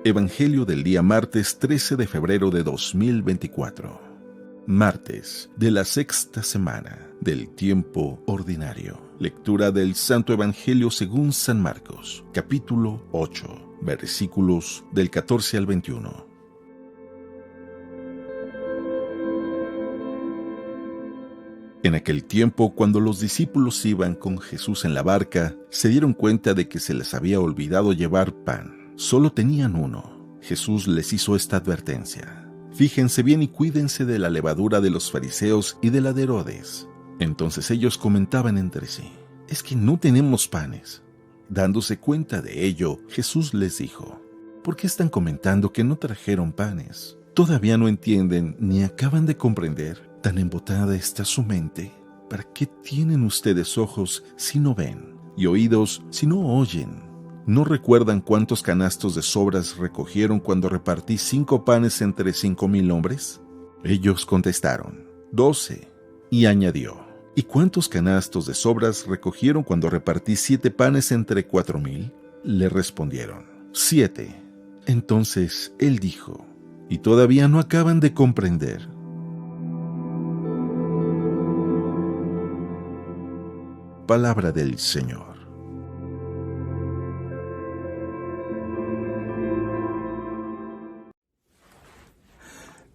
Evangelio del día martes 13 de febrero de 2024. Martes de la sexta semana del tiempo ordinario. Lectura del Santo Evangelio según San Marcos, capítulo 8, versículos del 14 al 21. En aquel tiempo, cuando los discípulos iban con Jesús en la barca, se dieron cuenta de que se les había olvidado llevar pan. Solo tenían uno. Jesús les hizo esta advertencia: fíjense bien y cuídense de la levadura de los fariseos y de la de Herodes. Entonces ellos comentaban entre sí: es que no tenemos panes. Dándose cuenta de ello, Jesús les dijo: ¿por qué están comentando que no trajeron panes? ¿Todavía no entienden ni acaban de comprender? ¿Tan embotada está su mente? ¿Para qué tienen ustedes ojos si no ven, y oídos si no oyen? ¿No recuerdan cuántos canastos de sobras recogieron cuando repartí 5 panes entre 5,000 hombres? Ellos contestaron: 12. Y añadió: ¿y cuántos canastos de sobras recogieron cuando repartí 7 panes entre 4,000? Le respondieron: 7. Entonces él dijo: ¿y todavía no acaban de comprender? Palabra del Señor.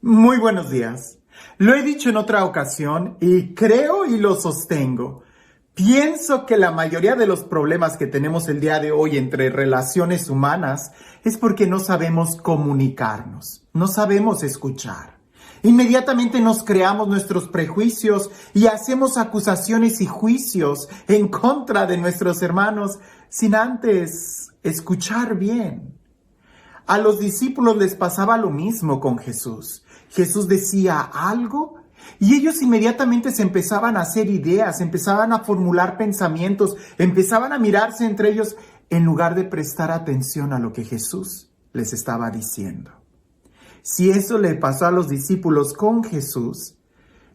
Muy buenos días. Lo he dicho en otra ocasión y creo y lo sostengo. Pienso que la mayoría de los problemas que tenemos el día de hoy entre relaciones humanas es porque no sabemos comunicarnos, no sabemos escuchar. Inmediatamente nos creamos nuestros prejuicios y hacemos acusaciones y juicios en contra de nuestros hermanos sin antes escuchar bien. A los discípulos les pasaba lo mismo con Jesús. Jesús decía algo y ellos inmediatamente se empezaban a hacer ideas, empezaban a formular pensamientos, empezaban a mirarse entre ellos en lugar de prestar atención a lo que Jesús les estaba diciendo. Si eso le pasó a los discípulos con Jesús,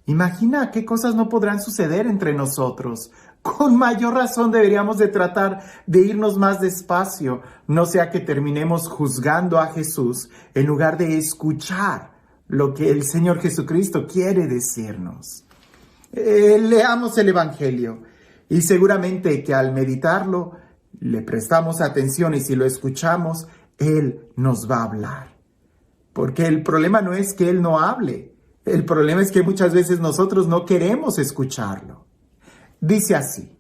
imagina qué cosas no podrán suceder entre nosotros. Con mayor razón deberíamos de tratar de irnos más despacio, no sea que terminemos juzgando a Jesús en lugar de escuchar lo que el Señor Jesucristo quiere decirnos. Leamos el Evangelio y seguramente que al meditarlo le prestamos atención y si lo escuchamos, Él nos va a hablar. Porque el problema no es que Él no hable, el problema es que muchas veces nosotros no queremos escucharlo. Dice así: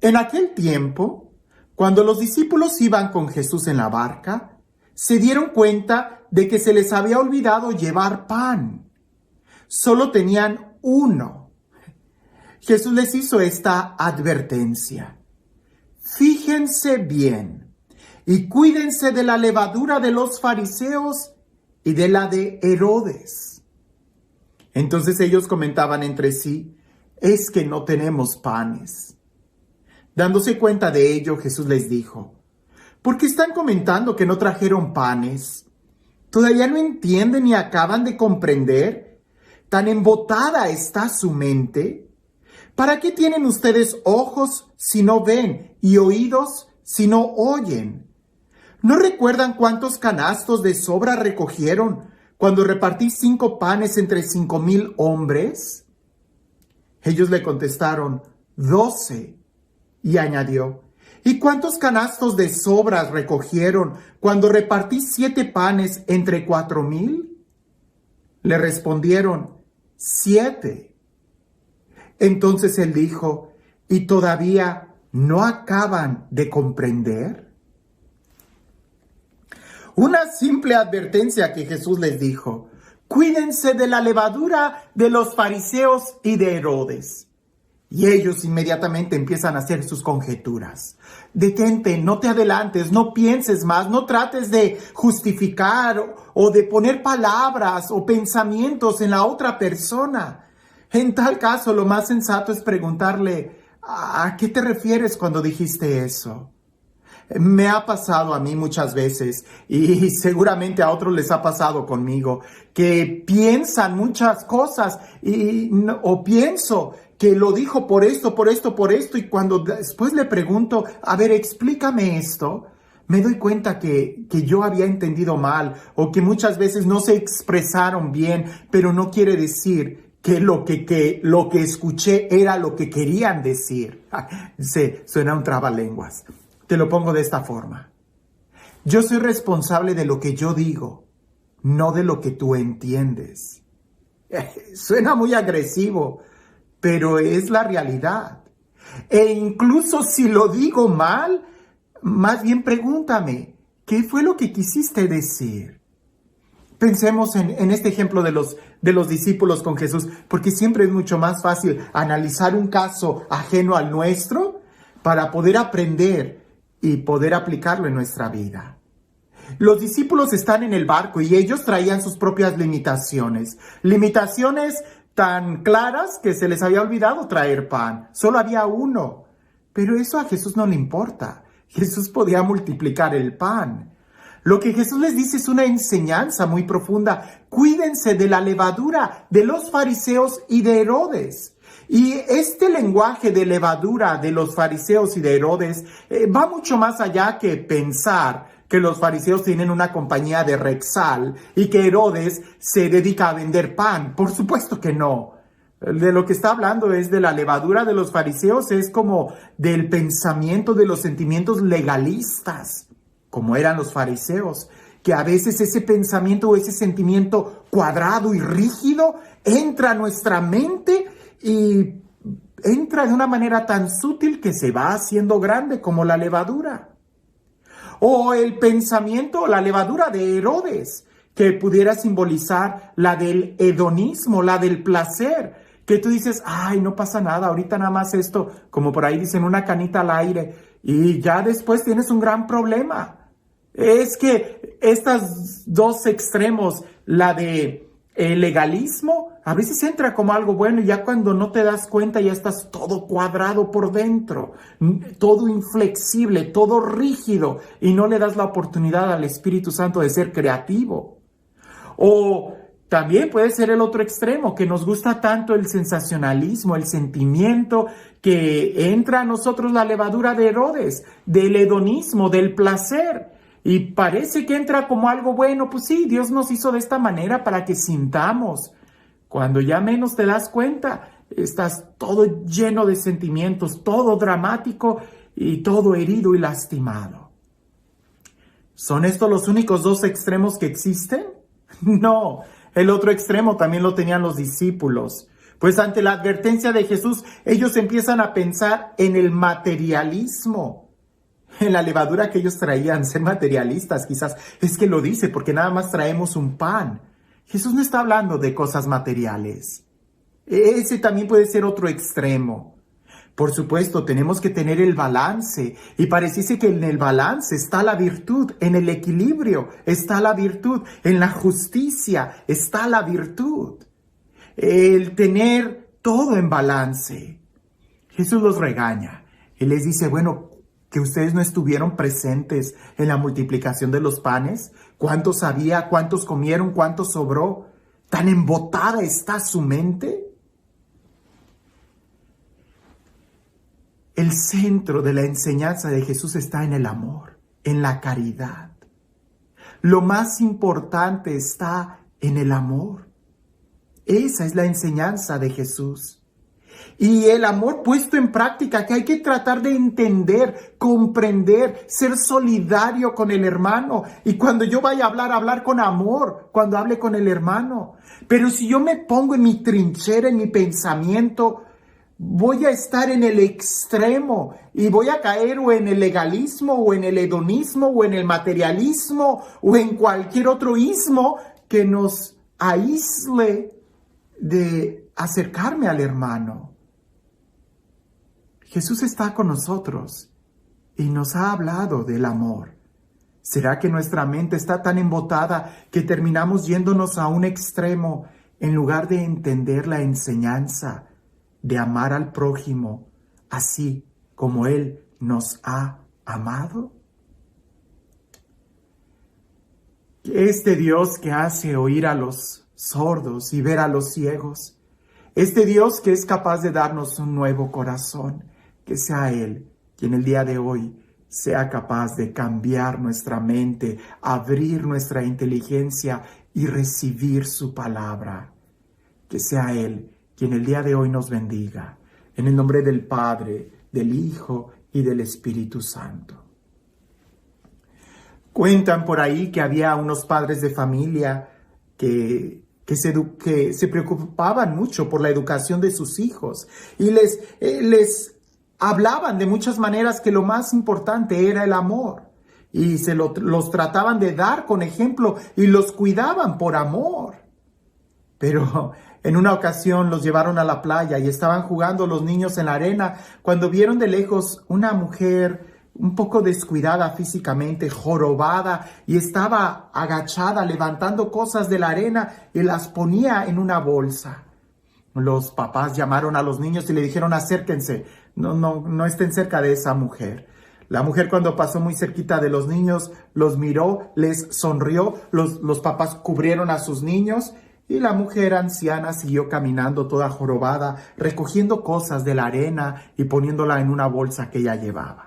en aquel tiempo, cuando los discípulos iban con Jesús en la barca, se dieron cuenta de que se les había olvidado llevar pan. Solo tenían uno. Jesús les hizo esta advertencia: fíjense bien y cuídense de la levadura de los fariseos y de la de Herodes. Entonces ellos comentaban entre sí: es que no tenemos panes. Dándose cuenta de ello, Jesús les dijo: ¿por qué están comentando que no trajeron panes? ¿Todavía no entienden ni acaban de comprender? ¿Tan embotada está su mente? ¿Para qué tienen ustedes ojos si no ven y oídos si no oyen? ¿No recuerdan cuántos canastos de sobra recogieron cuando repartí 5 panes entre 5,000 hombres? Ellos le contestaron: 12. Y añadió: ¿y cuántos canastos de sobras recogieron cuando repartí 7 panes entre 4,000? Le respondieron: 7. Entonces él dijo: ¿y todavía no acaban de comprender? Una simple advertencia que Jesús les dijo: cuídense de la levadura de los fariseos y de Herodes. Y ellos inmediatamente empiezan a hacer sus conjeturas. Detente, no te adelantes, no pienses más, no trates de justificar o de poner palabras o pensamientos en la otra persona. En tal caso, lo más sensato es preguntarle: ¿a qué te refieres cuando dijiste eso? Me ha pasado a mí muchas veces y seguramente a otros les ha pasado conmigo, que piensan muchas cosas o pienso que lo dijo por esto, y cuando después le pregunto: a ver, explícame esto, me doy cuenta que yo había entendido mal o que muchas veces no se expresaron bien, pero no quiere decir que lo que escuché era lo que querían decir. Suena un trabalenguas. Te lo pongo de esta forma. Yo soy responsable de lo que yo digo, no de lo que tú entiendes. Suena muy agresivo, pero es la realidad. E incluso si lo digo mal, más bien pregúntame, ¿qué fue lo que quisiste decir? Pensemos en este ejemplo de los discípulos con Jesús, porque siempre es mucho más fácil analizar un caso ajeno al nuestro para poder aprender y poder aplicarlo en nuestra vida. Los discípulos están en el barco y ellos traían sus propias limitaciones. Limitaciones tan claras que se les había olvidado traer pan. Solo había uno. Pero eso a Jesús no le importa. Jesús podía multiplicar el pan. Lo que Jesús les dice es una enseñanza muy profunda. Cuídense de la levadura de los fariseos y de Herodes. Y este lenguaje de levadura de los fariseos y de Herodes va mucho más allá que pensar que los fariseos tienen una compañía de Rexall y que Herodes se dedica a vender pan. Por supuesto que no. De lo que está hablando es de la levadura de los fariseos, es como del pensamiento, de los sentimientos legalistas, como eran los fariseos, que a veces ese pensamiento o ese sentimiento cuadrado y rígido entra a nuestra mente y entra de una manera tan sutil que se va haciendo grande como la levadura. O el pensamiento, la levadura de Herodes, que pudiera simbolizar la del hedonismo, la del placer, que tú dices, ay, no pasa nada, ahorita nada más esto, como por ahí dicen, una canita al aire, y ya después tienes un gran problema. Es que estos dos extremos, la de el legalismo, a veces entra como algo bueno y ya cuando no te das cuenta ya estás todo cuadrado por dentro, todo inflexible, todo rígido y no le das la oportunidad al Espíritu Santo de ser creativo. O también puede ser el otro extremo, que nos gusta tanto el sensacionalismo, el sentimiento, que entra a nosotros la levadura de Herodes, del hedonismo, del placer. Y parece que entra como algo bueno, pues sí, Dios nos hizo de esta manera para que sintamos. Cuando ya menos te das cuenta, estás todo lleno de sentimientos, todo dramático y todo herido y lastimado. ¿Son estos los únicos dos extremos que existen? No, el otro extremo también lo tenían los discípulos. Pues ante la advertencia de Jesús, ellos empiezan a pensar en el materialismo. En la levadura que ellos traían, ser materialistas quizás, es que lo dice porque nada más traemos un pan. Jesús no está hablando de cosas materiales. Ese también puede ser otro extremo. Por supuesto, tenemos que tener el balance y pareciese que en el balance está la virtud, en el equilibrio está la virtud, en la justicia está la virtud. El tener todo en balance. Jesús los regaña y les dice, bueno, que ustedes no estuvieron presentes en la multiplicación de los panes. ¿Cuántos había? ¿Cuántos comieron? ¿Cuánto sobró? ¿Tan embotada está su mente? El centro de la enseñanza de Jesús está en el amor, en la caridad. Lo más importante está en el amor. Esa es la enseñanza de Jesús. Y el amor puesto en práctica, que hay que tratar de entender, comprender, ser solidario con el hermano. Y cuando yo vaya a hablar con amor, cuando hable con el hermano. Pero si yo me pongo en mi trinchera, en mi pensamiento, voy a estar en el extremo y voy a caer o en el legalismo, o en el hedonismo, o en el materialismo, o en cualquier otro ismo que nos aísle de acercarme al hermano. Jesús está con nosotros y nos ha hablado del amor. ¿Será que nuestra mente está tan embotada que terminamos yéndonos a un extremo en lugar de entender la enseñanza de amar al prójimo así como Él nos ha amado? Este Dios que hace oír a los sordos y ver a los ciegos, este Dios que es capaz de darnos un nuevo corazón, que sea Él quien el día de hoy sea capaz de cambiar nuestra mente, abrir nuestra inteligencia y recibir su palabra. Que sea Él quien el día de hoy nos bendiga. En el nombre del Padre, del Hijo y del Espíritu Santo. Cuentan por ahí que había unos padres de familia que se preocupaban mucho por la educación de sus hijos y les hablaban de muchas maneras que lo más importante era el amor y los trataban de dar con ejemplo y los cuidaban por amor. Pero en una ocasión los llevaron a la playa y estaban jugando los niños en la arena cuando vieron de lejos una mujer un poco descuidada físicamente, jorobada, y estaba agachada levantando cosas de la arena y las ponía en una bolsa. Los papás llamaron a los niños y le dijeron: acérquense, no estén cerca de esa mujer. La mujer, cuando pasó muy cerquita de los niños, los miró, les sonrió, los papás cubrieron a sus niños y la mujer anciana siguió caminando toda jorobada, recogiendo cosas de la arena y poniéndola en una bolsa que ella llevaba.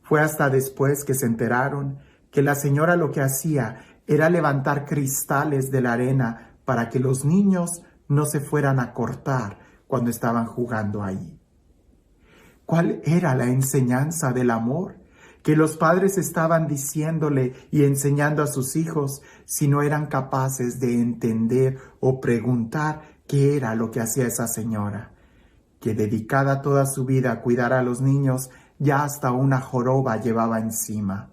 Fue hasta después que se enteraron que la señora lo que hacía era levantar cristales de la arena para que los niños no se fueran a cortar cuando estaban jugando ahí. ¿Cuál era la enseñanza del amor que los padres estaban diciéndole y enseñando a sus hijos si no eran capaces de entender o preguntar qué era lo que hacía esa señora, que dedicada toda su vida a cuidar a los niños, ya hasta una joroba llevaba encima?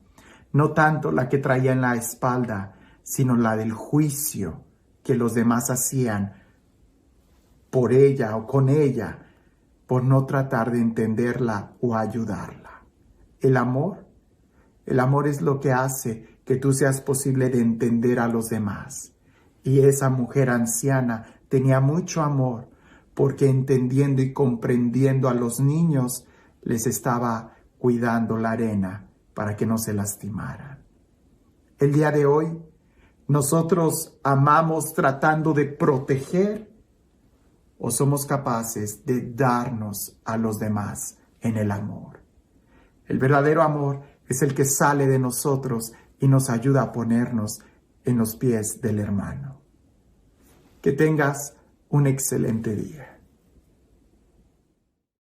No tanto la que traía en la espalda, sino la del juicio que los demás hacían por ella o con ella, por no tratar de entenderla o ayudarla. El amor es lo que hace que tú seas posible de entender a los demás. Y esa mujer anciana tenía mucho amor, porque entendiendo y comprendiendo a los niños, les estaba cuidando la arena para que no se lastimaran. El día de hoy, nosotros amamos tratando de proteger, o somos capaces de darnos a los demás en el amor. El verdadero amor es el que sale de nosotros y nos ayuda a ponernos en los pies del hermano. Que tengas un excelente día.